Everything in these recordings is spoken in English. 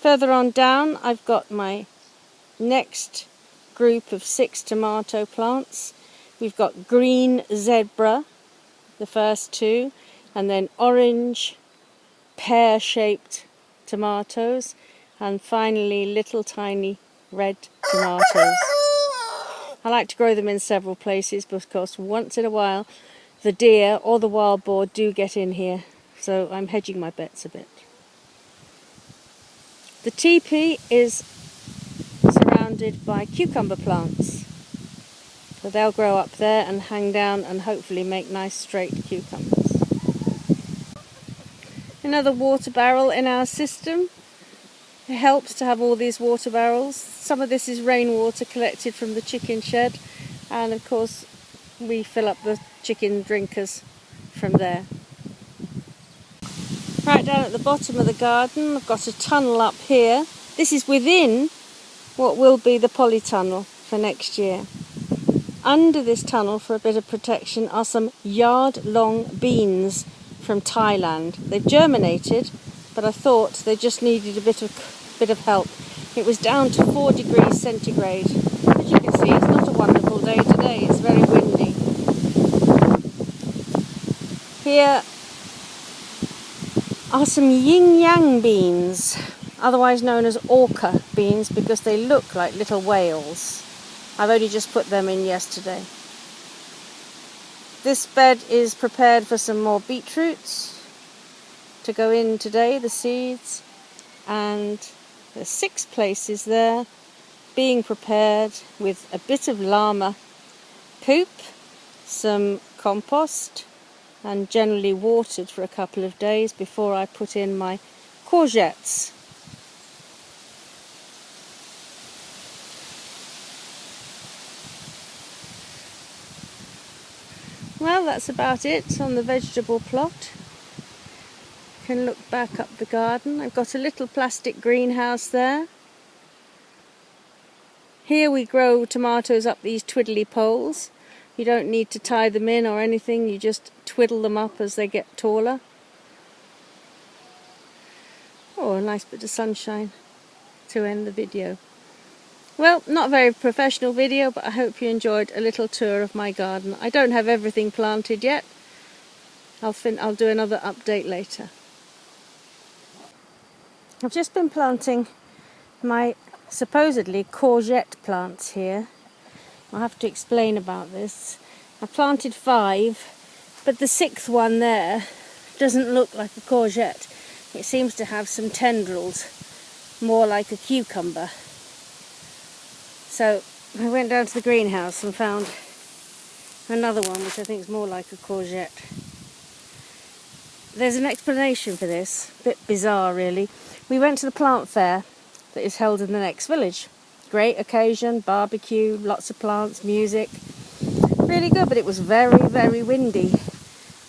Further on down I've got my next group of 6 tomato plants. We've got green zebra, the first 2, and then orange pear-shaped tomatoes, and finally little tiny red tomatoes. I like to grow them in several places because once in a while the deer or the wild boar do get in here, so I'm hedging my bets a bit. The teepee is surrounded by cucumber plants, so they'll grow up there and hang down and hopefully make nice straight cucumbers. Another water barrel in our system. It helps to have all these water barrels. Some of this is rainwater collected from the chicken shed, and of course we fill up the chicken drinkers from there. Right down at the bottom of the garden I've got a tunnel up here. This is within what will be the polytunnel for next year. Under this tunnel, for a bit of protection, are some yard-long beans from Thailand. They've germinated, but I thought they just needed a bit of help. It was down to 4 degrees centigrade. As you can see, it's not a wonderful day today. It's very windy. Here are some yin-yang beans, otherwise known as orca beans, because they look like little whales. I've only just put them in yesterday. This bed is prepared for some more beetroots to go in today, the seeds, and there's 6 places there being prepared with a bit of llama poop, some compost, and generally watered for a couple of days before I put in my courgettes. Well, that's about it on the vegetable plot. You can look back up the garden. I've got a little plastic greenhouse there. Here we grow tomatoes up these twiddly poles. You don't need to tie them in or anything, you just twiddle them up as they get taller. Oh, a nice bit of sunshine to end the video. Well, not a very professional video, but I hope you enjoyed a little tour of my garden. I don't have everything planted yet. I'll do another update later. I've just been planting my supposedly courgette plants here. I'll have to explain about this. I planted 5, but the 6th one there doesn't look like a courgette. It seems to have some tendrils, more like a cucumber. So I went down to the greenhouse and found another one which I think is more like a courgette. There's an explanation for this, a bit bizarre really. We went to the plant fair that is held in the next village. Great occasion, barbecue, lots of plants, music. Really good, but it was very, very windy.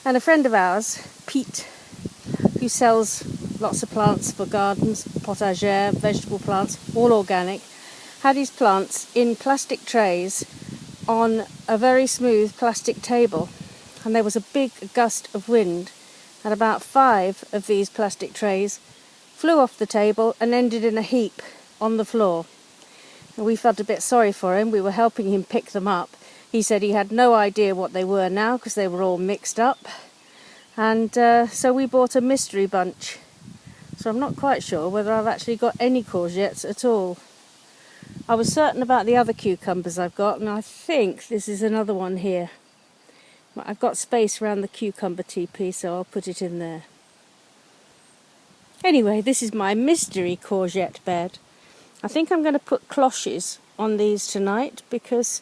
And a friend of ours, Pete, who sells lots of plants for gardens, potager, vegetable plants, all organic, had his plants in plastic trays on a very smooth plastic table. And there was a big gust of wind, and about 5 of these plastic trays flew off the table and ended in a heap on the floor. And we felt a bit sorry for him. We were helping him pick them up. He said he had no idea what they were now because they were all mixed up. And so we bought a mystery bunch. So I'm not quite sure whether I've actually got any courgettes at all. I was certain about the other cucumbers I've got, and I think this is another one here. I've got space around the cucumber teepee, so I'll put it in there. Anyway, this is my mystery courgette bed. I think I'm going to put cloches on these tonight because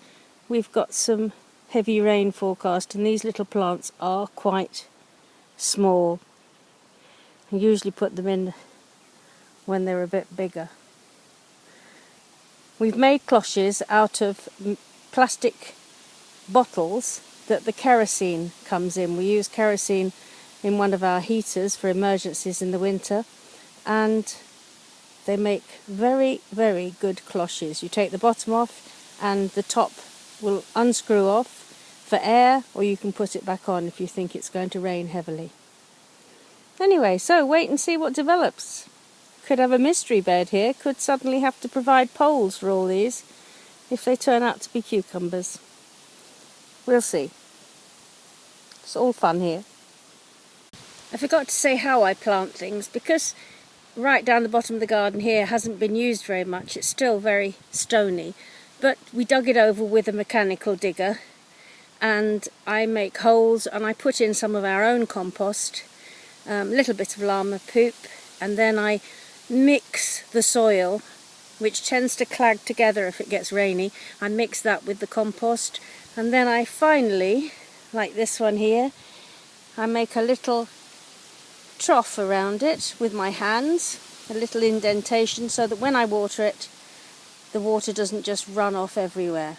we've got some heavy rain forecast and these little plants are quite small. I usually put them in when they're a bit bigger. We've made cloches out of plastic bottles that the kerosene comes in. We use kerosene in one of our heaters for emergencies in the winter, and they make very, very good cloches. You take the bottom off and the top will unscrew off for air, or you can put it back on if you think it's going to rain heavily. Anyway, so wait and see what develops. could have a mystery bed here, could suddenly have to provide poles for all these if they turn out to be cucumbers. We'll see. It's all fun here. I forgot to say how I plant things, because right down the bottom of the garden here hasn't been used very much. It's still very stony, but we dug it over with a mechanical digger, and I make holes and I put in some of our own compost, a little bit of llama poop, and then I mix the soil, which tends to clag together if it gets rainy. I mix that with the compost, and then I finally, like this one here, I make a little trough around it with my hands, a little indentation, so that when I water it, the water doesn't just run off everywhere.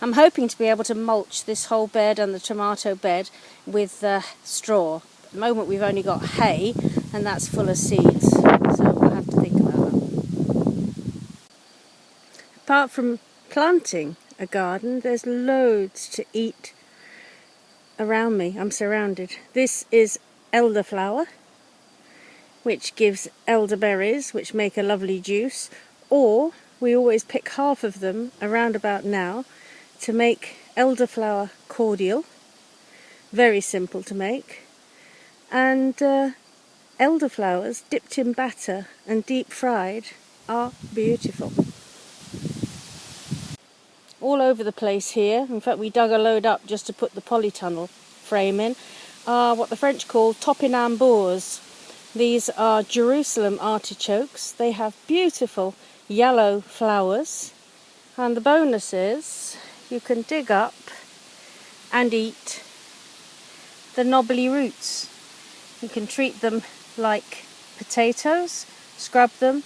I'm hoping to be able to mulch this whole bed and the tomato bed with straw. At the moment we've only got hay, and that's full of seeds, so we'll have to think about that. Apart from planting a garden, there's loads to eat around me. I'm surrounded. This is elderflower, which gives elderberries, which make a lovely juice, or we always pick half of them around about now to make elderflower cordial. Very simple to make. And elderflowers dipped in batter and deep fried are beautiful. All over the place here, in fact we dug a load up just to put the polytunnel frame in, are what the French call topinambours. These are Jerusalem artichokes. They have beautiful yellow flowers, and the bonus is you can dig up and eat the knobbly roots. You can treat them like potatoes, scrub them,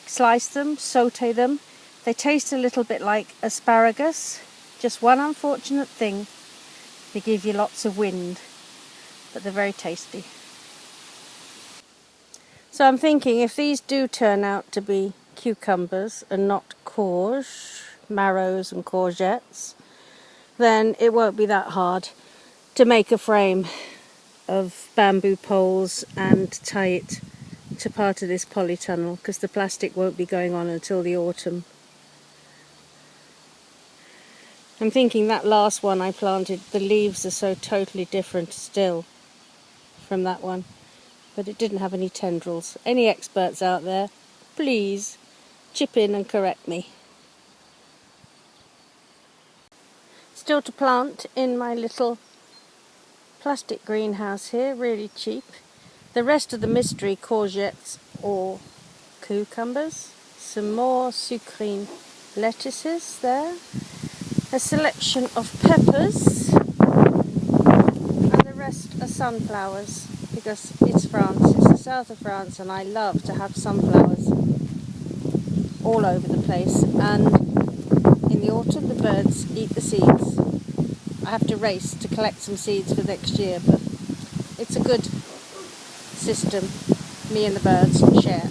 slice them, sauté them. They taste a little bit like asparagus. Just one unfortunate thing, they give you lots of wind, but they're very tasty. So I'm thinking if these do turn out to be cucumbers and not courge, marrows and courgettes, then it won't be that hard to make a frame of bamboo poles and tie it to part of this polytunnel, because the plastic won't be going on until the autumn. I'm thinking that last one I planted, the leaves are so totally different still from that one, but it didn't have any tendrils. Any experts out there, please chip in and correct me. Still to plant in my little plastic greenhouse here, really cheap. The rest of the mystery courgettes or cucumbers, some more sucrine lettuces there, a selection of peppers, and the rest are sunflowers, because it's France, it's the south of France, and I love to have sunflowers all over the place. And in the autumn the birds eat the seeds. I have to race to collect some seeds for next year, but it's a good system, me and the birds share.